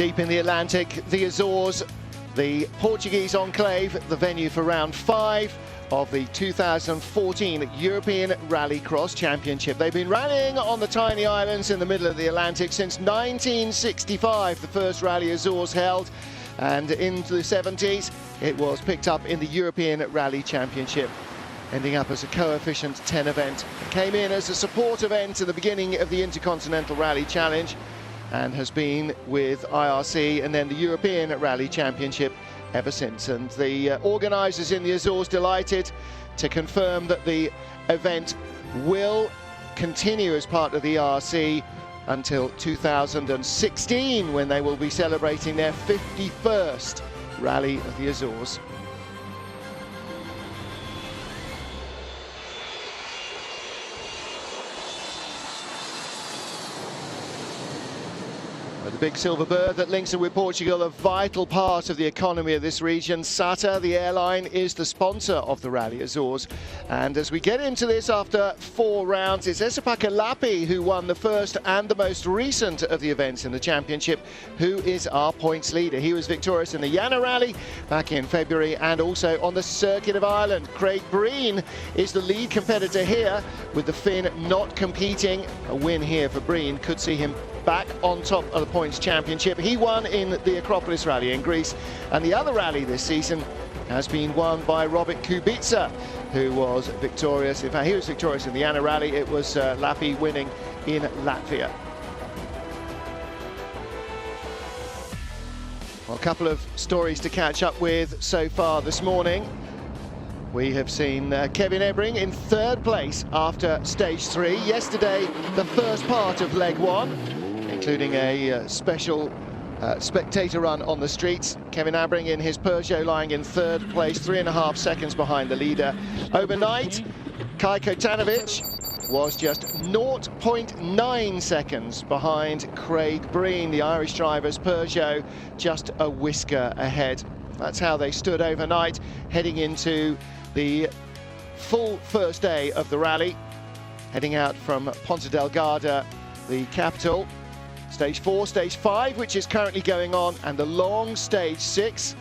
Deep in the Atlantic, the Azores, the Portuguese enclave, the venue for round 5 of the 2014 European Rallycross Championship. They've been rallying on the tiny islands in the middle of the Atlantic since 1965, the first Rally Azores held, and into the 70s it was picked up in the European Rally Championship, ending up as a coefficient 10 event. It came in as a support event at the beginning of the Intercontinental Rally Challenge and has been with IRC and then the European Rally Championship ever since. And the organisers in the Azores delighted to confirm that the event will continue as part of the ERC until 2016, when they will be celebrating their 51st Rally of the Azores. The big silver bird that links it with Portugal, a vital part of the economy of this region. SATA, the airline, is the sponsor of the Rally Azores. And as we get into this after 4 rounds, it's SATA Rallye who won the first and the most recent of the events in the championship, who is our points leader. He was victorious in the Yana Rally back in February and also on the Circuit of Ireland. Craig Breen is the lead competitor here, with the Finn not competing. A win here for Breen could see him back on top of the points championship. He won in the Acropolis Rally in Greece, and the other rally this season has been won by Robert Kubica, who was victorious. In fact, he was victorious in the Yana Rally. It was Lappi winning in Latvia. Well, a couple of stories to catch up with so far this morning. We have seen Kevin Ebring in 3rd place after stage 3. Yesterday, the first part of leg 1, including a special spectator run on the streets. Kevin Ebring in his Peugeot lying in 3rd place, 3.5 seconds behind the leader. Overnight, Kai Kotanovic was just 0.9 seconds behind Craig Breen. The Irish driver's Peugeot just a whisker ahead. That's how they stood overnight, heading into the full first day of the rally, heading out from Ponta Delgada, the capital. Stage 4, stage 5, which is currently going on, and the long stage 6.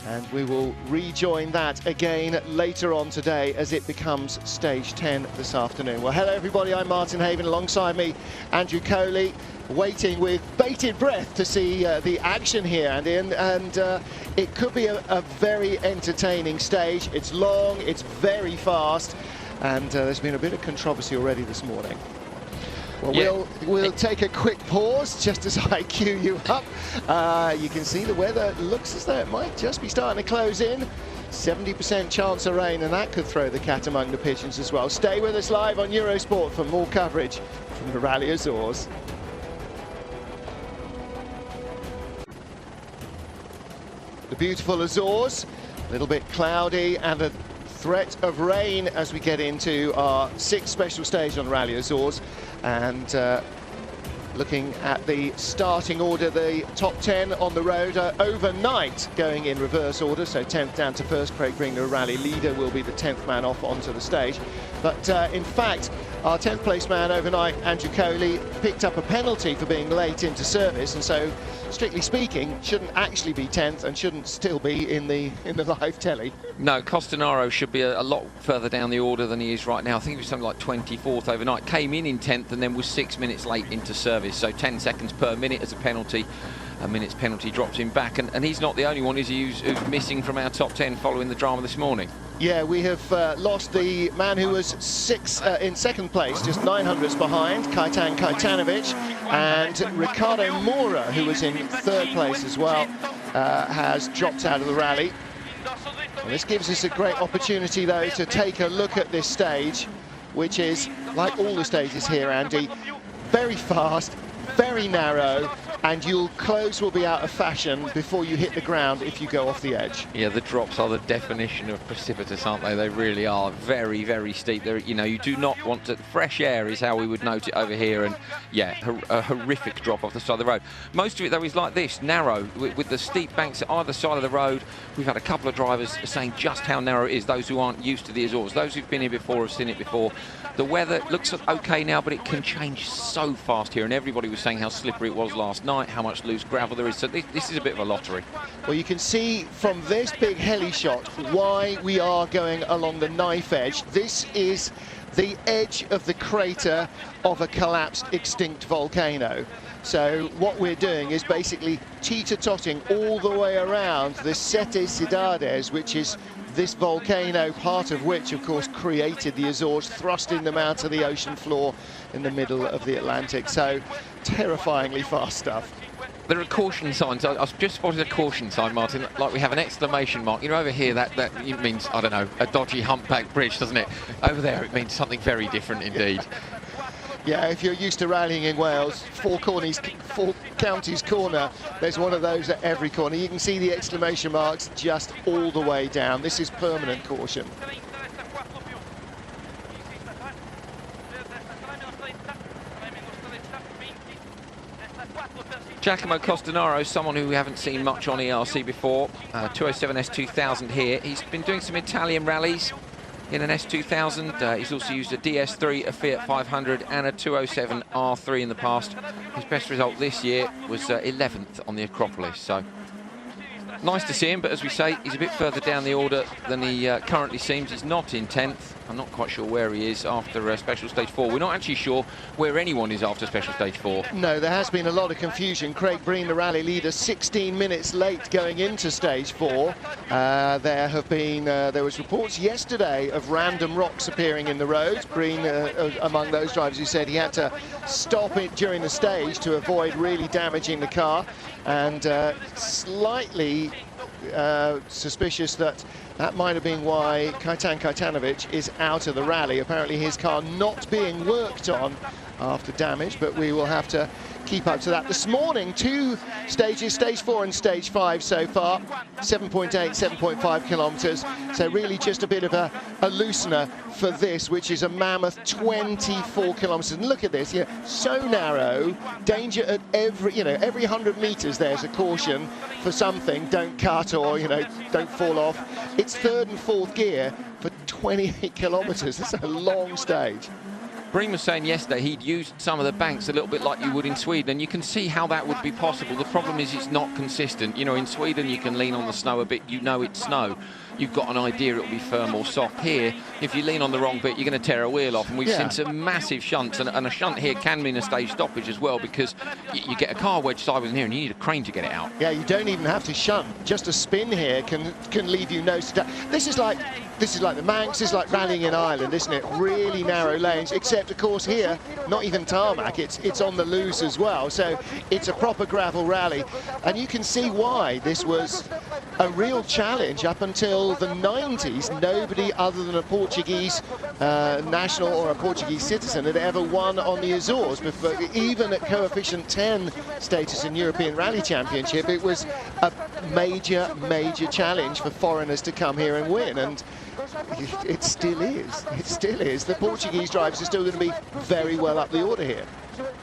And we will rejoin that again later on today as it becomes stage 10 this afternoon. Well, hello everybody, I'm Martin Haven, alongside me Andrew Coley, waiting with bated breath to see the action here, Andy, and it could be a very entertaining stage. It's long, it's very fast, and there's been a bit of controversy already this morning. Well, yeah. We'll take a quick pause just as I cue you up. You can see the weather looks as though it might just be starting to close in. 70% chance of rain, and that could throw the cat among the pigeons as well. Stay with us live on Eurosport for more coverage from the Rally Azores. The beautiful Azores, a little bit cloudy and a threat of rain as we get into our 6th special stage on Rally Azores. And looking at the starting order, the top 10 on the road are overnight going in reverse order, so 10th down to 1st. Craig Breen, the rally leader, will be the 10th man off onto the stage. But in fact, our 10th place man overnight, Andrew Coley, picked up a penalty for being late into service, and so strictly speaking shouldn't actually be 10th and shouldn't still be in the live telly. No, Costanaro should be a lot further down the order than he is right now. I think he was something like 24th overnight, came in 10th and then was 6 minutes late into service, so 10 seconds per minute as a penalty. A minute's penalty drops him back, and he's not the only one, is he, who's missing from our top 10 following the drama this morning. Yeah, we have lost the man who was in 2nd place, just 900ths behind, Kaitan Kajtanovic, and Ricardo Moura, who was in 3rd place as well, has dropped out of the rally. And this gives us a great opportunity, though, to take a look at this stage, which is, like all the stages here, Andy, very fast, very narrow, and your clothes will be out of fashion before you hit the ground if you go off the edge. Yeah, the drops are the definition of precipitous, aren't they? They really are very, very steep. They're, you know, you do not want to... Fresh air is how we would note it over here, and yeah, a horrific drop off the side of the road. Most of it, though, is like this, narrow, with the steep banks at either side of the road. We've had a couple of drivers saying just how narrow it is, those who aren't used to the Azores. Those who've been here before have seen it before. The weather looks okay now, but it can change so fast here, and everybody was saying how slippery it was last night, how much loose gravel there is, so this is a bit of a lottery. Well, you can see from this big heli shot why we are going along the knife edge. This is the edge of the crater of a collapsed extinct volcano. So what we're doing is basically teeter-totting all the way around the Sete Cidades, which is this volcano, part of which, of course, created the Azores, thrusting them out to the ocean floor in the middle of the Atlantic. So terrifyingly fast stuff. There are caution signs. I've just spotted a caution sign, Martin, like we have an exclamation mark. You know, over here, that it means, I don't know, a dodgy humpback bridge, doesn't it? Over there, it means something very different indeed. Yeah, if you're used to rallying in Wales, four counties corner, there's one of those at every corner. You can see the exclamation marks just all the way down. This is permanent caution. Giacomo Costanaro, someone who we haven't seen much on ERC before, 207 S2000 here. He's been doing some Italian rallies in an S2000. He's also used a DS3, a Fiat 500 and a 207 R3 in the past. His best result this year was 11th on the Acropolis, so nice to see him, but as we say, he's a bit further down the order than he currently seems. He's not in 10th. I'm not quite sure where he is after Special Stage 4. We're not actually sure where anyone is after Special Stage 4. No, there has been a lot of confusion. Craig Breen, the rally leader, 16 minutes late going into Stage 4. There was reports yesterday of random rocks appearing in the roads. Breen, among those drivers who said he had to stop it during the stage to avoid really damaging the car, and slightly suspicious that might have been why Kajtan Kajtanovic is out of the rally. Apparently his car not being worked on after damage, but we will have to keep up to that. This morning, 2 stages, Stage 4 and Stage 5 so far, 7.8, 7.5 kilometres. So really just a bit of a loosener for this, which is a mammoth 24 kilometres. And look at this, so narrow, danger at every 100 metres there's a caution for something, don't cut or, don't fall off. It's 3rd and 4th gear for 28 kilometres. It's a long stage. Breen was saying yesterday he'd used some of the banks a little bit like you would in Sweden, and you can see how that would be possible. The problem is it's not consistent. In Sweden you can lean on the snow a bit, it's snow. You've got an idea it'll be firm or soft. Here, if you lean on the wrong bit, you're going to tear a wheel off, and we've seen some massive shunts, and a shunt here can mean a stage stoppage as well, because you get a car wedged sideways in here and you need a crane to get it out. Yeah, you don't even have to shunt. Just a spin here can leave you nose to down. This is like the Manx, this is like rallying in Ireland, isn't it? Really narrow lanes, except of course here, not even tarmac, it's on the loose as well, so it's a proper gravel rally, and you can see why this was a real challenge up until the 90s. Nobody other than a Portuguese national or a Portuguese citizen had ever won on the Azores before. Even at coefficient 10 status in European Rally Championship, it was a major challenge for foreigners to come here and win, and it still is. It still is. The Portuguese drivers are still going to be very well up the order here.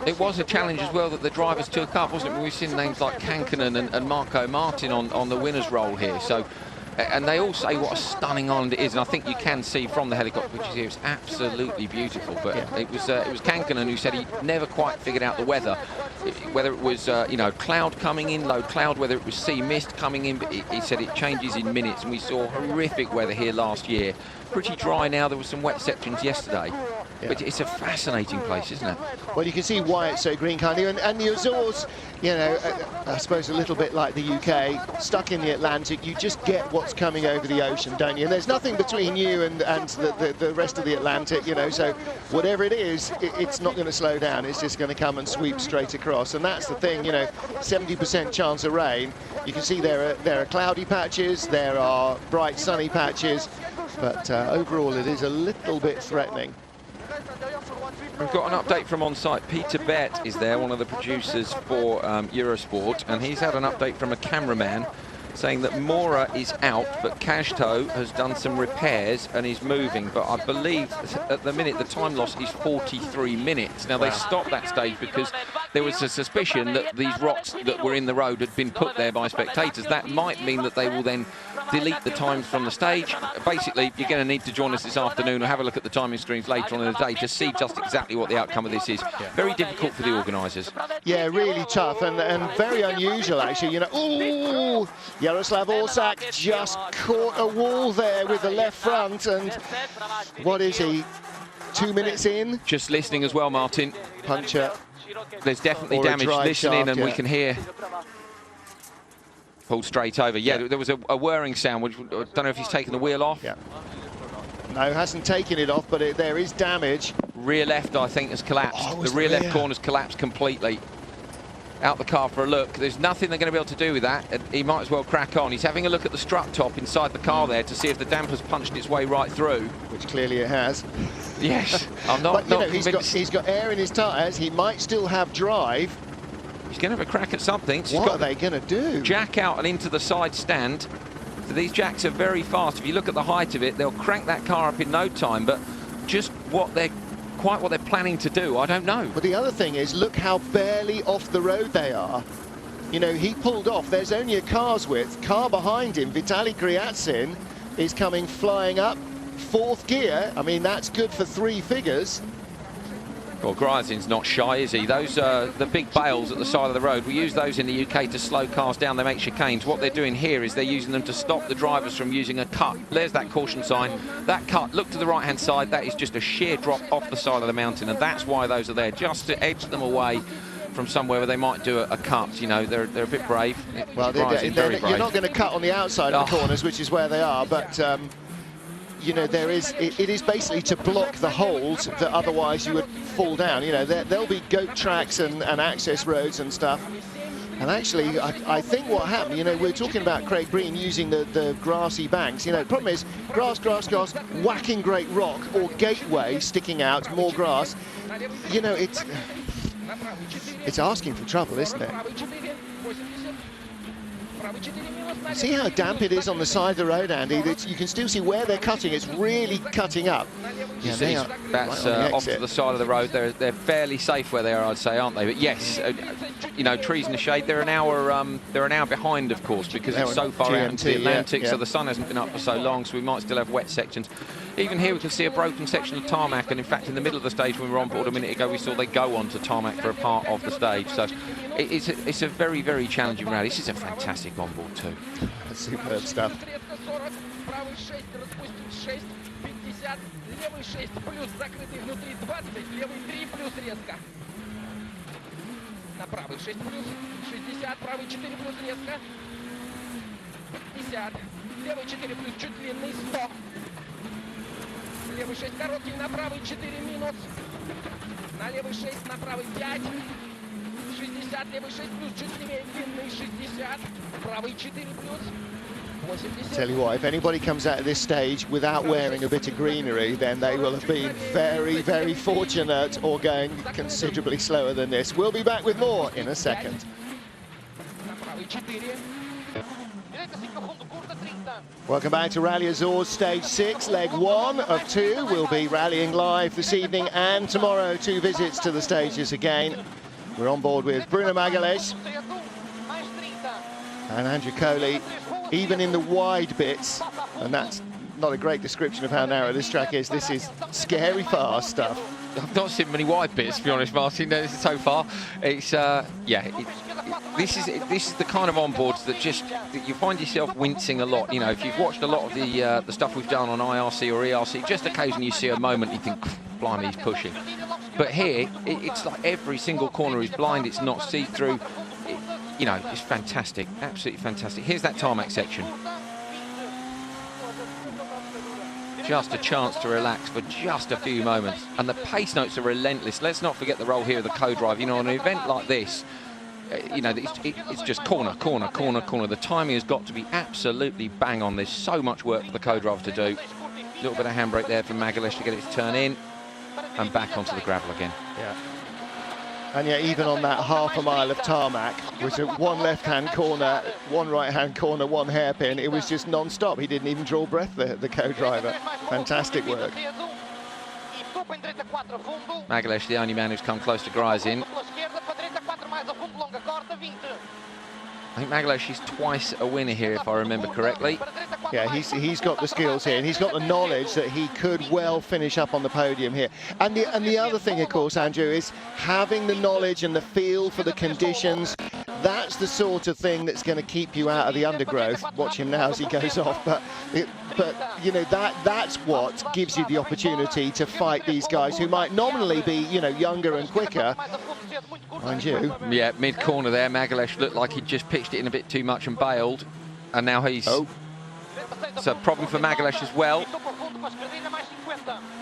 It was a challenge as well that the drivers took up, wasn't it? We've seen names like Kankkunen and Marco Martin on the winner's roll here. So, and they all say what a stunning island it is, and I think you can see from the helicopter pictures here it's absolutely beautiful. But it was Kankkunen who said he never quite figured out the weather, whether it was cloud coming in, low cloud, whether it was sea mist coming in. But he said it changes in minutes, and we saw horrific weather here last year. Pretty dry now. There were some wet sections yesterday. Yeah. But it's a fascinating place, isn't it? Well, you can see why it's so green, can't you? And the Azores, I suppose a little bit like the UK, stuck in the Atlantic, you just get what's coming over the ocean, don't you? And there's nothing between you and the rest of the Atlantic, so whatever it is, it's not going to slow down. It's just going to come and sweep straight across. And that's the thing, 70% chance of rain. You can see there are cloudy patches, there are bright sunny patches, but overall it is a little bit threatening. We've got an update from on-site. Peter Bett is there, one of the producers for Eurosport, and he's had an update from a cameraman saying that Mora is out, but Cashto has done some repairs and is moving. But I believe at the minute the time loss is 43 minutes. Now, they stopped that stage because there was a suspicion that these rocks that were in the road had been put there by spectators. That might mean that they will then delete the times from the stage. Basically, you're going to need to join us this afternoon or have a look at the timing screens later on in the day to see just exactly what the outcome of this is. Very difficult for the organisers. Yeah, really tough and very unusual, actually. You know, ooh, Jaroslav Orsak just caught a wall there with the left front, and what is he, 2 minutes in? Just listening as well, Martin. Puncture. There's definitely damage. Listen in and we can hear. Pulled straight over. Yeah, there was a whirring sound, which I don't know if he's taken the wheel off. Yeah. No, hasn't taken it off, but there is damage. Rear left, I think, has collapsed. Oh, the rear left corner's collapsed completely. Out the car for a look. There's nothing they're going to be able to do with that. He might as well crack on. He's having a look at the strut top inside the car there to see if the damper's punched its way right through. Which clearly it has. Yes. I'm not, but, you know, he's got air in his tyres. He might still have drive. He's going to have a crack at something. So what are they going to do? Jack out and into the side stand. So these jacks are very fast. If you look at the height of it, they'll crank that car up in no time. But just what they're planning to do, I don't know. But the other thing is, look how barely off the road they are. You know, he pulled off. There's only a car's width. Car behind him, Vitaly Kryatsin, is coming flying up. 4th gear. I mean, that's good for 3 figures. Well, Gryazин's not shy, is he? Those are the big bales at the side of the road. We use those in the UK to slow cars down. They make chicanes. What they're doing here is they're using them to stop the drivers from using a cut. There's that caution sign. That cut, look to the right-hand side. That is just a sheer drop off the side of the mountain, and that's why those are there, just to edge them away from somewhere where they might do a cut. You know, they're a bit brave. Well, very brave. You're not going to cut on the outside of the corners, which is where they are, but... you know, it is basically to block the holes that otherwise you would fall down. You know, there'll be goat tracks and access roads and stuff. And actually, I think what happened, you know, we're talking about Craig Breen using the grassy banks. You know, the problem is grass, whacking great rock, or gateway sticking out, more grass. You know, it's asking for trouble, isn't it? See how damp it is on the side of the road, Andy? You can still see where they're cutting. It's really cutting up. You see, that's off to the side of the road. They're fairly safe where they are, I'd say, aren't they? But yes, you know, trees in the shade. They're an hour behind, of course, because it's so far out into the Atlantic. So the sun hasn't been up for so long, so we might still have wet sections. Even here we can see a broken section of tarmac, and in fact in the middle of the stage when we were on board a minute ago we saw they go onto tarmac for a part of the stage. So it's a very, very challenging rally. This is a fantastic onboard too. Superb stuff. Левый 6 короткий, на правый 4 минус. На левый 6, на правый 5. 60, левый 6 плюс, чуть левее, длинный 60. Правый 4 плюс. 80. Tell you what, if anybody comes out of this stage without wearing a bit of greenery, then they will have been very, very fortunate, or going considerably slower than this. We'll be back with more in a second. Welcome back to Rallye Açores Stage 6, leg 1 of 2. We'll be rallying live this evening and tomorrow, 2 visits to the stages again. We're on board with Bruno Magalhães and Andrew Coley, even in the wide bits, and that's not a great description of how narrow this track is. This is scary fast stuff. I've not seen many wide bits, to be honest, Martin, so far. It's, this is the kind of onboards that you find yourself wincing a lot. You know, if you've watched a lot of the stuff we've done on IRC or ERC, just occasionally you see a moment you think, blimey, he's pushing. But here, it's like every single corner is blind, it's not see-through. You know, it's fantastic, absolutely fantastic. Here's that tarmac section. Just a chance to relax for just a few moments. And the pace notes are relentless. Let's not forget the role here of the co-drive. You know, on an event like this, you know, it's just corner, corner, corner, corner. The timing has got to be absolutely bang on. There's so much work for the co-driver to do. A little bit of handbrake there from Magalhães to get it to turn in and back onto the gravel again. Yeah. And yet, even on that half a mile of tarmac, which was one left-hand corner, one right-hand corner, one hairpin, it was just non-stop. He didn't even draw breath, the co-driver. Fantastic work. Magalhães, the only man who's come close to Gryazin. I think Magalesh is twice a winner here, if I remember correctly. Yeah, he's got the skills here, and he's got the knowledge that he could well finish up on the podium here. And the other thing, of course, Andrew, is having the knowledge and the feel for the conditions. That's the sort of thing that's going to keep you out of the undergrowth. Watch him now as he goes off. But you know, that's what gives you the opportunity to fight these guys who might nominally be, you know, younger and quicker. Mind you. Yeah, mid-corner there, Magalesh looked like he'd just pitched it in a bit too much and bailed. And now he's... Oh. It's a problem for Magalesh as well.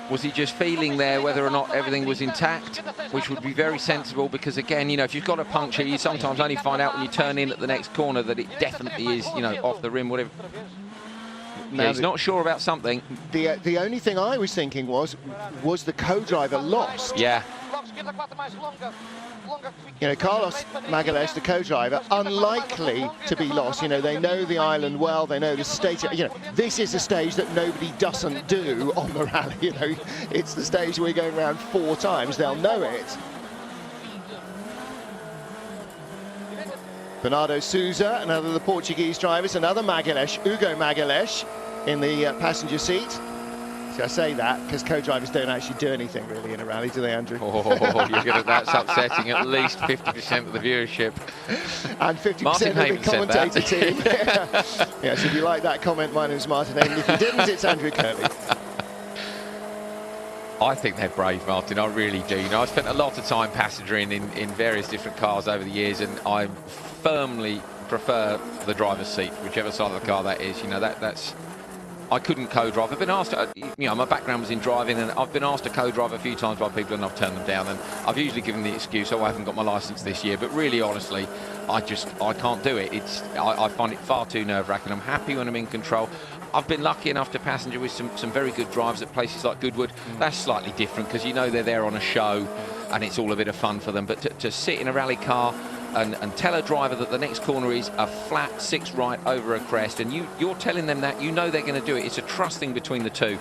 Was he just feeling there whether or not everything was intact, which would be very sensible, because again, you know, if you've got a puncture, you sometimes only find out when you turn in at the next corner that it definitely is, you know, off the rim, whatever. Yeah, he's not sure about something. The only thing I was thinking was the co-driver lost? Yeah. You know, Carlos Magalesh, the co-driver, unlikely to be lost. You know, they know the island well, they know the stage. You know, this is a stage that nobody doesn't do on the rally. You know, it's the stage we're going around 4 times. They'll know it. Bernardo Souza, another of the Portuguese drivers, another Magalesh, Hugo Magalesh, in the passenger seat. See, I say that because co-drivers don't actually do anything really in a rally, do they, Andrew? That's upsetting at least 50% of the viewership. And 50% of the commentator team. Yes, if you like that comment, my name's Martin Hayden. If you didn't, it's Andrew Curley. I think they're brave, Martin, I really do. You know, I've spent a lot of time passengering in various different cars over the years, and I firmly prefer the driver's seat, whichever side of the car that is. You know, that's... I couldn't co-drive. I've been asked, you know, my background was in driving, and I've been asked to co-drive a few times by people, and I've turned them down. And I've usually given the excuse, oh, I haven't got my license this year. But really, honestly, I can't do it. I find it far too nerve-wracking. I'm happy when I'm in control. I've been lucky enough to passenger with some very good drives at places like Goodwood. That's slightly different because you know they're there on a show, and it's all a bit of fun for them. But to sit in a rally car and tell a driver that the next corner is a flat 6 right over a crest, and you're telling them that, you know they're going to do it. It's a trust thing between the two.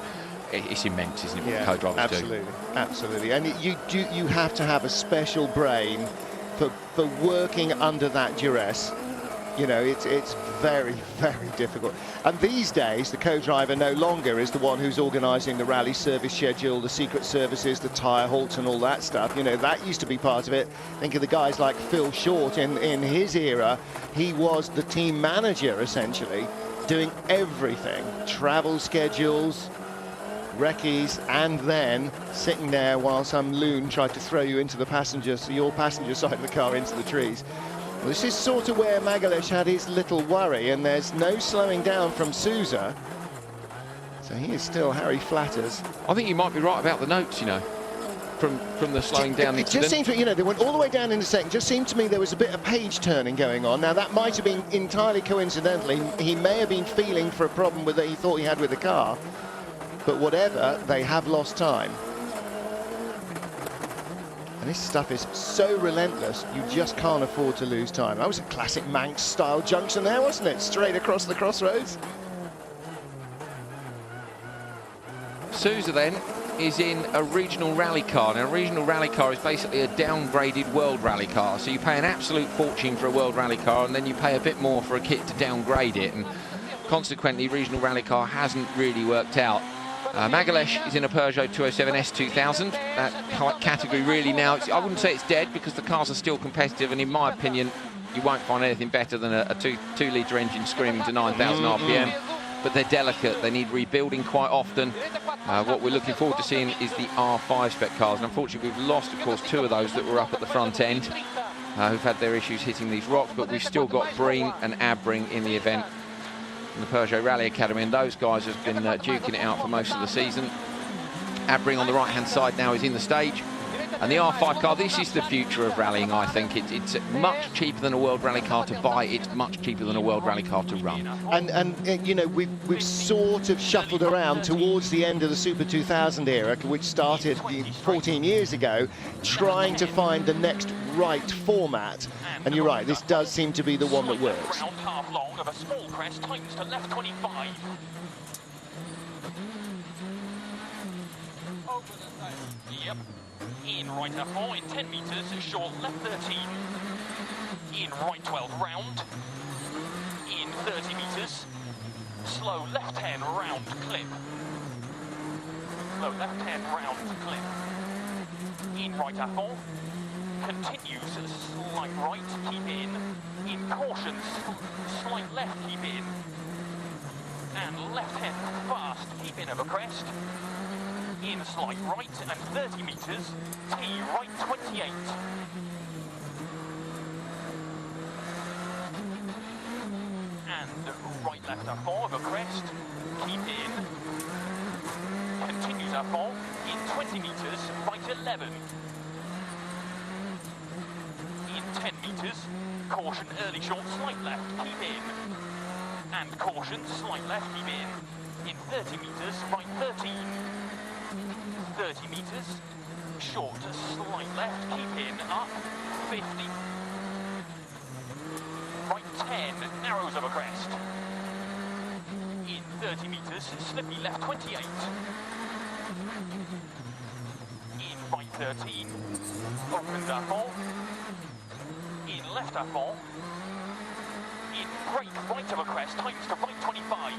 It's immense, isn't it, what co-drivers do? Absolutely. And you have to have a special brain for working under that duress. You know, it's very, very difficult. And these days, the co-driver no longer is the one who's organising the rally service schedule, the secret services, the tyre halts and all that stuff. You know, that used to be part of it. Think of the guys like Phil Short in his era. He was the team manager, essentially, doing everything. Travel schedules, recce's, and then sitting there while some loon tried to throw you into the your passenger side of the car into the trees. Well, this is sort of where Magalesh had his little worry, and there's no slowing down from Souza. So he is still Harry Flatters. I think you might be right about the notes, you know, from the slowing down incident. It just seemed to, you know, they went all the way down in a second. Just seemed to me there was a bit of page turning going on. Now, that might have been entirely coincidentally. He may have been feeling for a problem that he thought he had with the car. But whatever, they have lost time. And this stuff is so relentless, you just can't afford to lose time. That was a classic Manx-style junction there, wasn't it? Straight across the crossroads. Souza then is in a regional rally car. Now, a regional rally car is basically a downgraded world rally car. So you pay an absolute fortune for a world rally car, and then you pay a bit more for a kit to downgrade it. And consequently, regional rally car hasn't really worked out. Magalesh is in a Peugeot 207 S2000. That category really now, I wouldn't say it's dead because the cars are still competitive, and in my opinion, you won't find anything better than a 2-litre engine screaming to 9,000 RPM. But they're delicate, they need rebuilding quite often. What we're looking forward to seeing is the R5 spec cars, and unfortunately we've lost, of course, 2 of those that were up at the front end, who've had their issues hitting these rocks, but we've still got Breen and Abbring in the event. In the Peugeot Rally Academy, and those guys have been duking it out for most of the season. Abbring on the right-hand side now is in the stage. And the R5 car, this is the future of rallying, I think. It's much cheaper than a World Rally car to buy. It's much cheaper than a World Rally car to run. And you know, we've sort of shuffled around towards the end of the Super 2000 era, which started 14 years ago, trying to find the next right format. And you're right, this does seem to be the one that works. Half long of a small crest tightens to left 25. Over the nose. Yep. In right up 4 in 10 metres, short left 13. In right 12 round. In 30 metres. Slow left hand round clip. Slow left hand round clip. In right A4. Continues slight right, keep in. In caution, slight left, keep in. And left hand fast, keep in over crest. In slight right and 30 metres. T right 28. And right left A4 over crest, keep in. Continues A4. In 20 metres, right 11. 10 metres, caution early short, slight left, keep in. And caution, slight left, keep in. In 30 metres, right 13. 30 metres, short, slight left, keep in, up, 50. Right 10, narrows over crest. In 30 metres, slippy left 28. In right 13, opens A4. In left A4. In brake right over crest, times to right 25.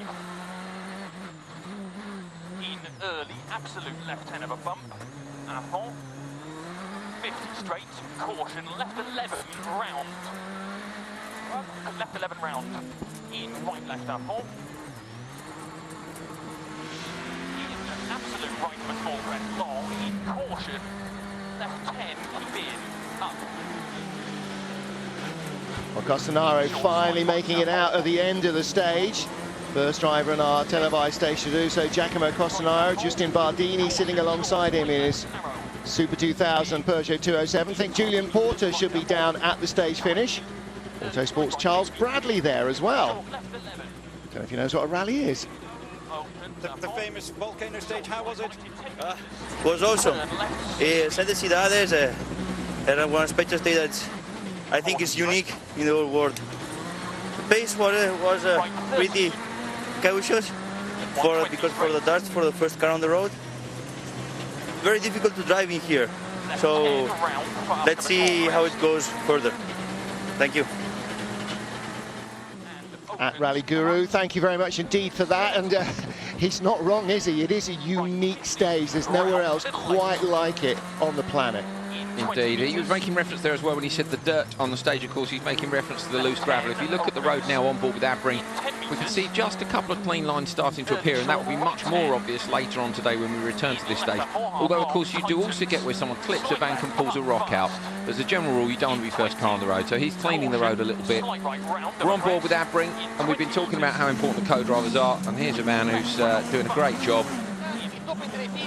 In early, absolute left 10 of a bump, A4. 50 straight, caution, left 11 round. Left 11 round. In right left A4. In absolute right of a small crest, long. In caution, left 10, keep in, up. Well, Costanaro finally making it out at the end of the stage. First driver in our televised stage to do so, Giacomo Costanaro. Justin Bardini sitting alongside him in his Super 2000 Peugeot 207. I think Julian Porter should be down at the stage finish. Autosport's Charles Bradley there as well. Don't know if he knows what a rally is. The famous volcano stage, how was it? Was awesome. 7 ciudades, era one special stage that I think is unique in the whole world. The pace was pretty cautious because for the darts, for the first car on the road. Very difficult to drive in here. So let's see how it goes further. Thank you. At Rally Guru, thank you very much indeed for that. And he's not wrong, is he? It is a unique stage. There's nowhere else quite like it on the planet. Indeed, he was making reference there as well when he said the dirt on the stage. Of course, he's making reference to the loose gravel. If you look at the road now on board with Abring, we can see just a couple of clean lines starting to appear, and that will be much more obvious later on today when we return to this stage. Although, of course, you do also get where someone clips a bank and pulls a rock out. But as a general rule, you don't want to be first car on the road, so he's cleaning the road a little bit. We're on board with Abring, and we've been talking about how important the co-drivers are, and here's a man who's doing a great job.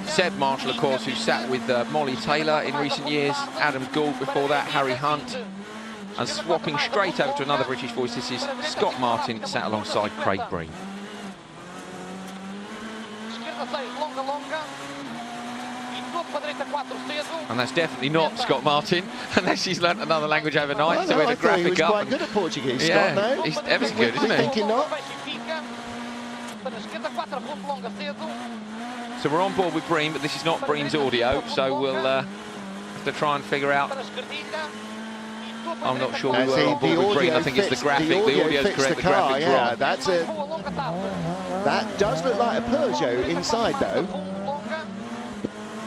Seb Marshall, of course, who sat with Molly Taylor in recent years, Adam Gould before that, Harry Hunt, and swapping straight over to another British voice, this is Scott Martin, sat alongside Craig Breen. And that's definitely not Scott Martin, unless he's learnt another language overnight. So we had a graphic he was up. quite good at Portuguese, Yeah, Scott, no? he's ever so good, isn't he? Thinking not. So we're on board with Breen, but this is not Breen's audio, so we'll have to try and figure out. I'm not sure we were on board with Breen. I think it's the graphic. The audio's correct, the graphic's yeah, wrong. That does look like a Peugeot inside, though.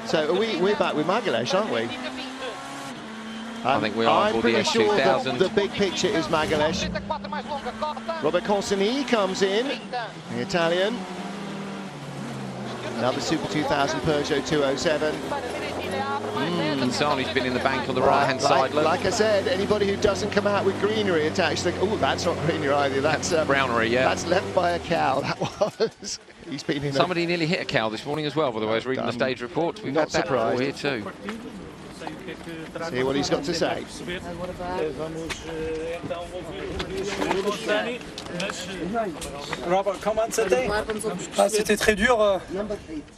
So we're back with Magalesh, aren't we? I think we are I'm for the pretty sure S2000. the big picture is Magalesh. Robert Consini comes in, the Italian. Another Super 2000 Peugeot 207. Consani's been in the bank on the right-hand side. Look. Like I said, anybody who doesn't come out with greenery attached, think, oh, that's not greenery either. That's brownery, yeah. That's left by a cow. That was. He's been in. Somebody nearly hit a cow this morning as well, by the way. I was reading the stage report. We've Not had that before surprised. here too. See what he's got to say. Robert, comment c'était? C'était très dur.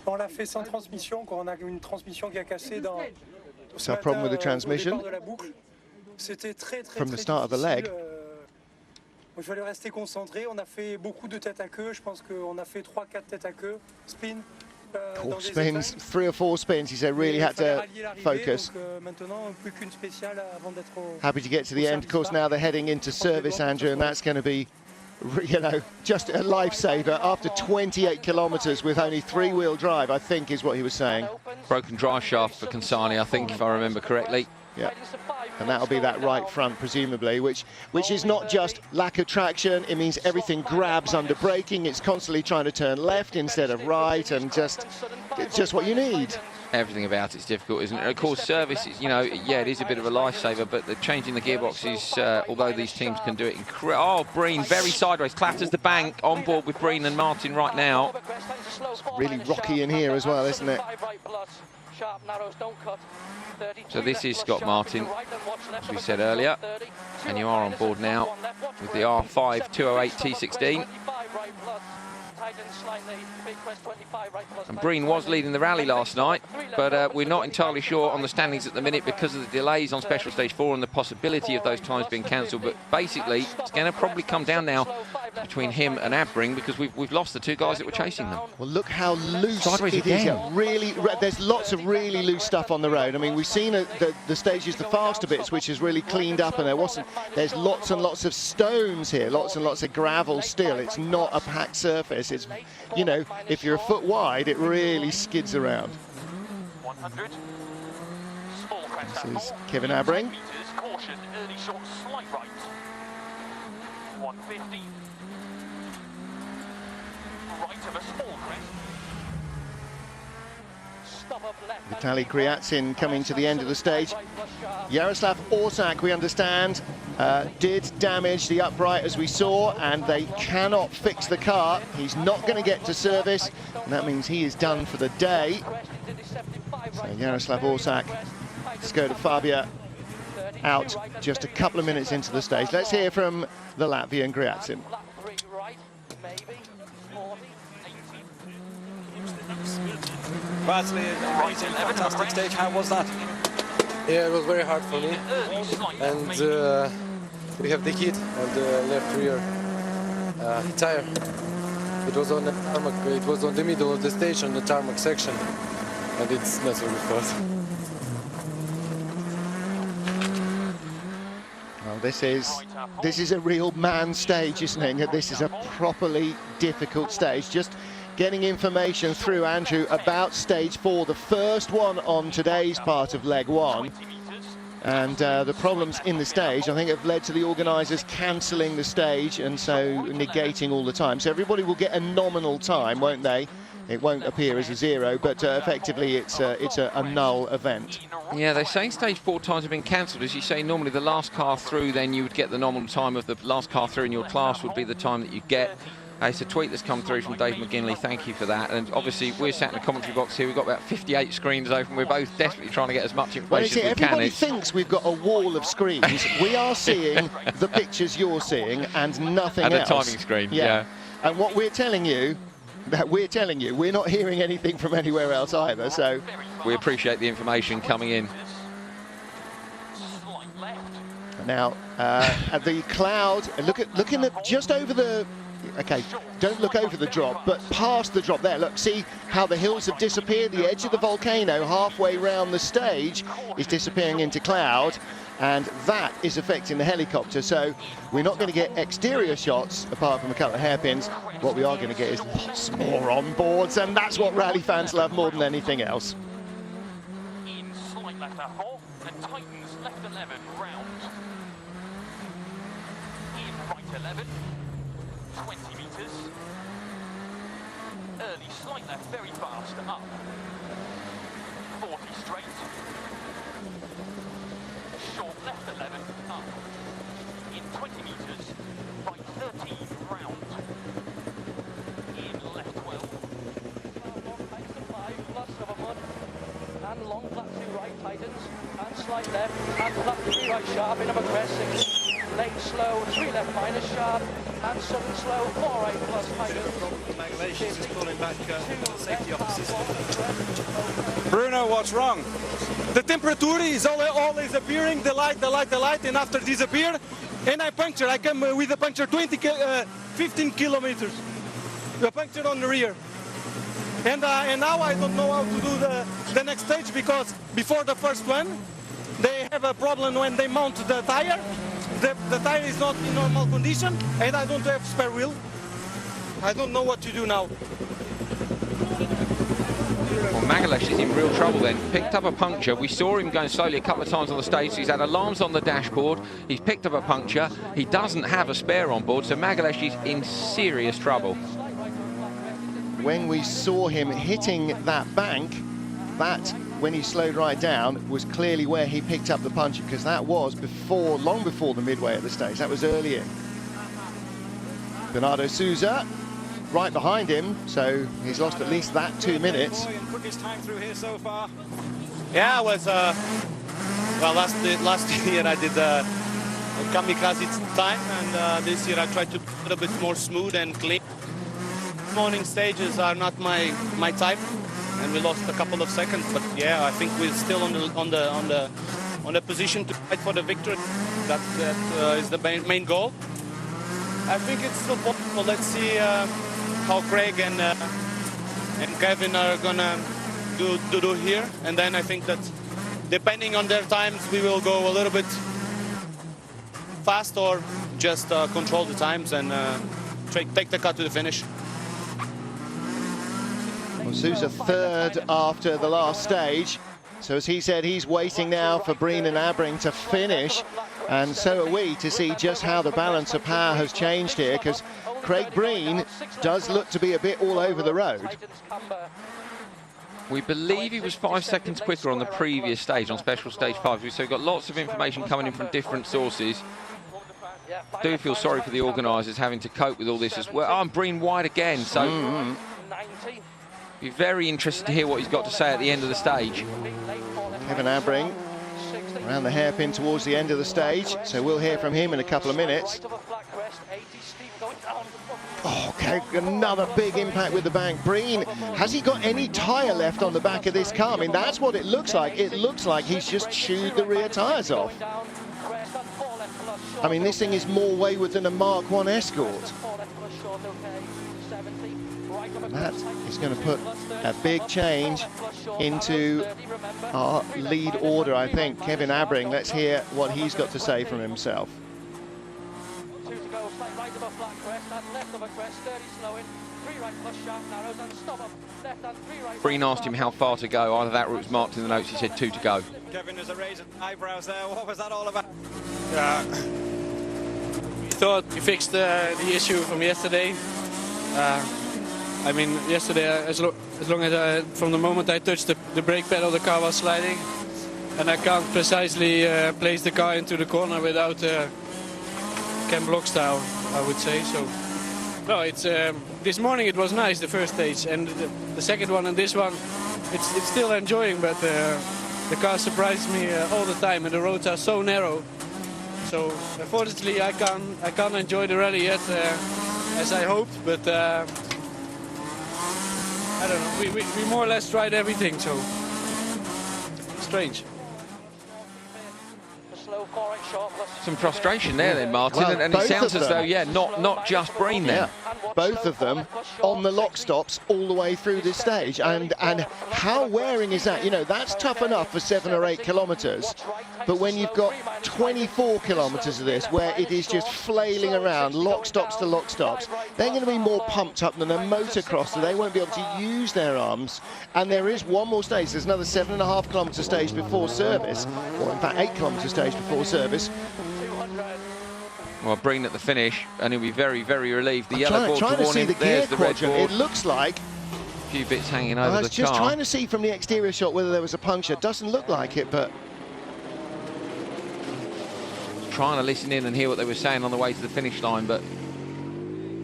On l'a fait sans transmission, quand on a une transmission qui a cassé dans. So a problem with the transmission C'était très from the start of the leg. Il fallait rester concentré. On a fait beaucoup de tête à queue. Je pense qu'on a fait 3-4 têtes à queue, spin. 4 spins, 3 or 4 spins, he said, really had to focus. Happy to get to the end. Of course, now they're heading into service, Andrew, and that's going to be, you know, just a lifesaver after 28 kilometres with only 3-wheel drive, I think is what he was saying. Broken drive shaft for Consani, I think, if I remember correctly. Yeah, and that'll be that right front, presumably, which is not just lack of traction. It means everything grabs under braking. It's constantly trying to turn left instead of right, and it's just what you need. Everything about it's difficult, isn't it? Of course, service is, you know, yeah, it is a bit of a lifesaver, but the changing the gearbox is, although these teams can do it, oh, Breen, very sideways, clatters the bank, on board with Breen and Martin right now. It's really rocky in here as well, isn't it? So this is Scott Martin, as we said earlier, and you are on board now with the R5 208 T16. And Breen was leading the rally last night, but we're not entirely sure on the standings at the minute because of the delays on Special Stage 4 and the possibility of those times being cancelled. But basically, it's going to probably come down now between him and Abreen because we've lost the 2 guys that were chasing them. Well, look how loose Sideways it again. is. Really, there's lots of really loose stuff on the road. I mean, we've seen the stages, the faster bits, which is really cleaned up, and there's lots and lots of stones here, lots and lots of gravel still. It's not a packed surface. It's, you know, if you're a foot wide, it really skids around. 100. This is Kevin Abreen. Caution, early short, slight right. 150. Right of a small crest. Stop up left. Vitaly Kryatsin coming to the end of the stage. Yaroslav Orsak, we understand, did damage the upright as we saw, and they cannot fix the car. He's not going to get to service, and that means he is done for the day. So Yaroslav Orsak, Skoda Fabia out just a couple of minutes into the stage. Let's hear from the Latvian Kryatsin. Vastly amazing, fantastic stage. How was that? Yeah, it was very hard for me. And we have the heat on the left rear tire. It was on the tarmac. It was on the middle of the stage on the tarmac section, and it's not so good for us. Well, this is a real man stage, isn't it? This is a properly difficult stage. Just getting information through, Andrew, about stage 4, the first one on today's part of leg 1. And the problems in the stage, I think, have led to the organisers cancelling the stage and so negating all the time. So everybody will get a nominal time, won't they? It won't appear as a 0, but effectively it's a null event. Yeah, they're saying stage 4 times have been cancelled. As you say, normally the last car through, then you would get the nominal time of the last car through in your class would be the time that you get. It's a tweet that's come through from Dave McGinley. Thank you for that. And obviously, we're sat in the commentary box here. We've got about 58 screens open. We're both desperately trying to get as much information as we can. Everybody thinks we've got a wall of screens. We are seeing the pictures you're seeing and nothing else. And a timing screen, yeah. And what we're telling you, we're not hearing anything from anywhere else either. So we appreciate the information coming in. Now, at the cloud, looking at just over the. Okay, don't look over the drop, but past the drop there. Look, see how the hills have disappeared. The edge of the volcano halfway round the stage is disappearing into cloud, and that is affecting the helicopter. So we're not going to get exterior shots apart from a couple of hairpins. What we are going to get is lots more on boards, and that's what rally fans love more than anything else. In slight left at 4, and tightens left 11 round. In right 11. 20 metres. Early slight left, very fast, up. 40 straight. Short left 11, up. In 20 metres, right 13, round. In left 12. Long tight to 5, plus of a mud. And long flat to right, tightens. And slight left, and flat to 3 right, sharp, in a crest 6. Late slow, 3 left minus sharp. And sudden slow, 4 right plus tightens. Is pulling back safety officers. Bruno, what's wrong? The temperature is always appearing, the light, and after disappear, and I puncture. I come with a puncture 15 kilometers. A puncture on the rear. And now I don't know how to do the next stage, because before the first one, they have a problem when they mount the tire. The tire is not in normal condition, and I don't have spare wheel. I don't know what to do now. Well, Magalesh is in real trouble then. Picked up a puncture. We saw him going slowly a couple of times on the stage. He's had alarms on the dashboard. He's picked up a puncture. He doesn't have a spare on board, so Magalesh is in serious trouble. When we saw him hitting that bank, that, when he slowed right down, was clearly where he picked up the puncture, because that was before, long before the midway of the stage. That was early in. Bernardo Souza right behind him, so he's lost at least that 2 minutes. Quickest time through here so far. Yeah, it was, well, last year I did kamikaze time, and this year I tried to be a little bit more smooth and clean. Morning stages are not my type, and we lost a couple of seconds, but yeah, I think we're still on the position to fight for the victory. That is the main goal. I think it's still possible. Let's see how Craig and Kevin are gonna do here, and then I think that depending on their times, we will go a little bit fast or just control the times and take the cut to the finish. Well, Souza third after the last stage. So as he said, he's waiting now for Breen and Abraham to finish. And so are we, to see just how the balance of power has changed here, because Craig Breen does look to be a bit all over the road. We believe he was 5 seconds quicker on the previous stage, on special stage 5. So we've got lots of information coming in from different sources. I do feel sorry for the organisers having to cope with all this as well. Oh, and Breen wide again, so be very interested to hear what he's got to say at the end of the stage. Kevin Abraham around the hairpin towards the end of the stage, so we'll hear from him in a couple of minutes. Oh, okay, another big impact with the bank. Breen, has he got any tyre left on the back of this car? I mean, that's what it looks like. It looks like he's just chewed the rear tyres off. I mean, this thing is more wayward than a Mark 1 Escort. That is going to put a big change into our lead order, I think. Kevin Abraham, let's hear what he's got to say from himself. Breen asked him how far to go. Either that or it was marked in the notes. He said 2 to go. Kevin, there's a raise at the eyebrows there. What was that all about? We thought we fixed the issue from yesterday. I mean, yesterday, as long as from the moment I touched the brake pedal, the car was sliding, and I can't precisely place the car into the corner without cam block style, I would say. So, no, it's this morning it was nice, the first stage, and the second one and this one, it's still enjoying, but the car surprises me all the time, and the roads are so narrow. So, unfortunately, I can't enjoy the rally yet as I hoped, but. I don't know, we more or less tried everything, so strange. Some frustration there then, Martin, well, and it sounds as though, yeah, not just Breen there. Yeah, both of them on the lock stops all the way through this stage, and how wearing is that? You know, that's tough enough for 7 or 8 kilometres, but when you've got 24 kilometres of this where it is just flailing around, lock stops to lock stops, they're going to be more pumped up than a motocross, so they won't be able to use their arms. And there is one more stage, there's another 7.5 kilometre stage before service, or in fact 8 kilometre stage before service. Well, Breen at the finish, and he'll be very, very relieved. The I'm yellow board trying to see the gear quadrant. It looks like a few bits hanging over the car. I was just trying to see from the exterior shot whether there was a puncture. Doesn't look like it, but trying to listen in and hear what they were saying on the way to the finish line. But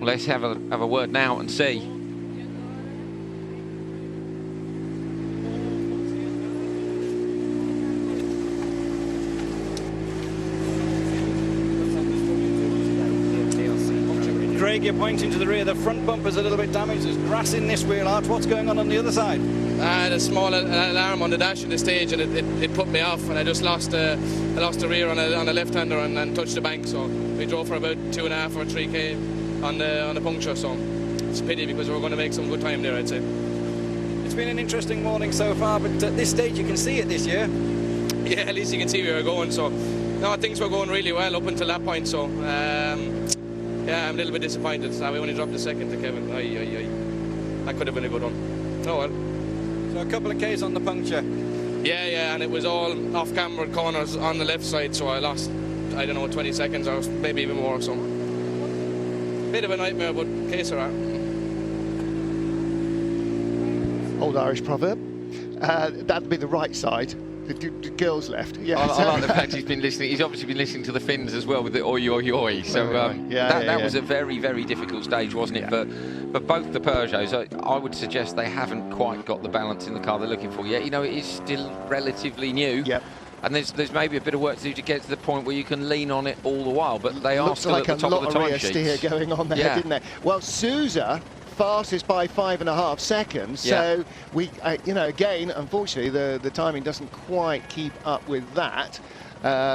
let's have a word now and see. Craig, you're pointing to the rear. The front bumper's a little bit damaged. There's grass in this wheel arch. What's going on the other side? I had a small alarm on the dash of the stage, and it put me off, and I just lost the rear on a left-hander and touched the bank. So we drove for about 2.5 or 3k on the puncture. So it's a pity because we were going to make some good time there, I'd say. been an interesting morning so far, but at this stage you can see it this year. Yeah, at least you can see where we're going. So, no, things were going really well up until that point. So, yeah, I'm a little bit disappointed. We only dropped a second to Kevin. That could have been a good one. Oh well. So a couple of Ks on the puncture. Yeah, and it was all off-camera corners on the left side, so I lost, I don't know, 20 seconds or maybe even more. So, bit of a nightmare, but case are out. Old Irish proverb. That'd be the right side. The girls left. Yeah. I like the fact he's been listening. He's obviously been listening to the Finns as well with the oi oi oi. So that was a very, very difficult stage, wasn't it? Yeah. But both the Peugeots, I would suggest they haven't quite got the balance in the car they're looking for yet. You know, it is still relatively new. Yep. And there's maybe a bit of work to do to get to the point where you can lean on it all the while. But they are still like at the top of the time sheets. Steer going on there, didn't they? Well, Sousa fastest by 5.5 seconds. Yeah. So we, you know, again, unfortunately, the timing doesn't quite keep up with that.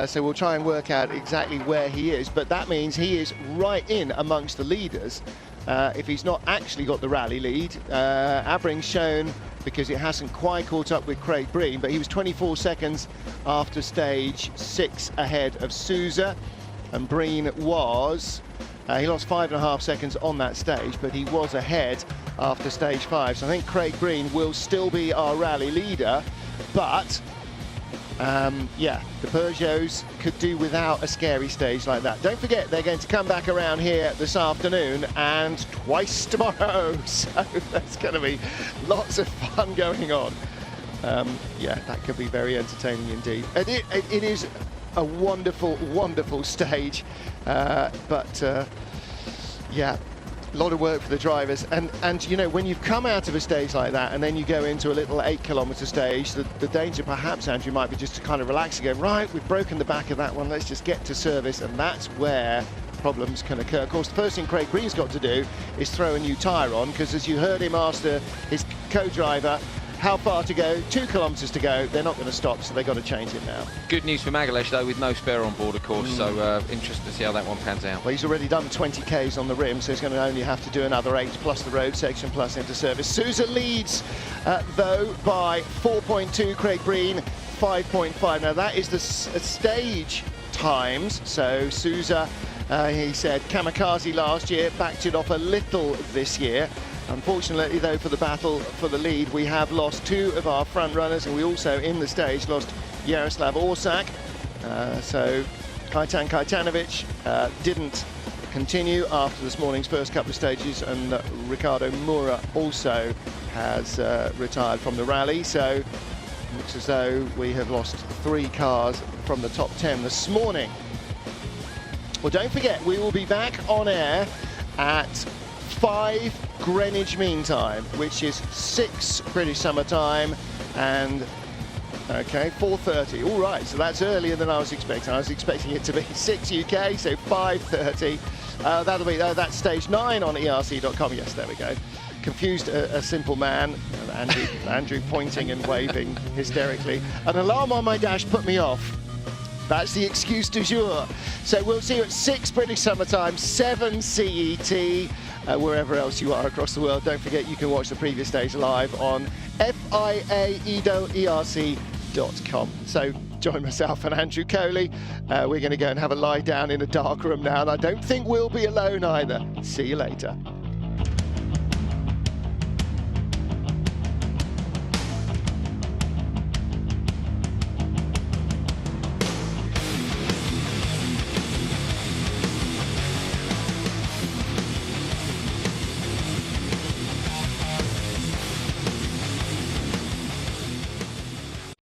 So we'll try and work out exactly where he is. But that means he is right in amongst the leaders. If he's not actually got the rally lead, Abring's shown because it hasn't quite caught up with Craig Breen, but he was 24 seconds after stage 6 ahead of Sousa, and Breen was, he lost 5.5 seconds on that stage, but he was ahead after stage 5. So I think Craig Breen will still be our rally leader, but yeah, the Peugeots could do without a scary stage like that. Don't forget, they're going to come back around here this afternoon and twice tomorrow. So there's going to be lots of fun going on. Yeah, that could be very entertaining indeed. And it is a wonderful, wonderful stage. But yeah, a lot of work for the drivers, and you know, when you've come out of a stage like that and then you go into a little 8-kilometre stage, the danger perhaps, Andrew, might be just to kind of relax and go, right, we've broken the back of that one, let's just get to service, and that's where problems can occur. Of course, the first thing Craig Breen's got to do is throw a new tyre on, because as you heard him ask his co-driver how far to go, 2 kilometres to go, they're not going to stop, so they've got to change it now. Good news for Magalesh, though, with no spare on board, of course, so interesting to see how that one pans out. Well, he's already done 20 Ks on the rim, so he's going to only have to do another 8, plus the road section, plus into service. Sousa leads, though, by 4.2, Craig Breen 5.5. Now, that is the stage times, so Sousa, he said, kamikaze last year, backed it off a little this year. Unfortunately, though, for the battle for the lead, we have lost 2 of our front runners, and we also, in the stage, lost Jaroslav Orsak. So Kajtan Kajtanovic didn't continue after this morning's first couple of stages, and Ricardo Moura also has retired from the rally. So it looks as though we have lost 3 cars from the top 10 this morning. Well, don't forget, we will be back on air at 5 Greenwich Mean Time, which is 6 British Summer Time, and okay, 4:30. All right, so that's earlier than I was expecting. I was expecting it to be 6 UK, so 5:30. That'll be that's stage 9 on ERC.com. Yes, there we go. Confused a simple man. Andrew pointing and waving hysterically. An alarm on my dash put me off. That's the excuse du jour. So we'll see you at 6 British Summer Time, 7 CET. Wherever else you are across the world. Don't forget, you can watch the previous stage live on FIAERC.com. So join myself and Andrew Coley. We're going to go and have a lie down in a dark room now, and I don't think we'll be alone either. See you later.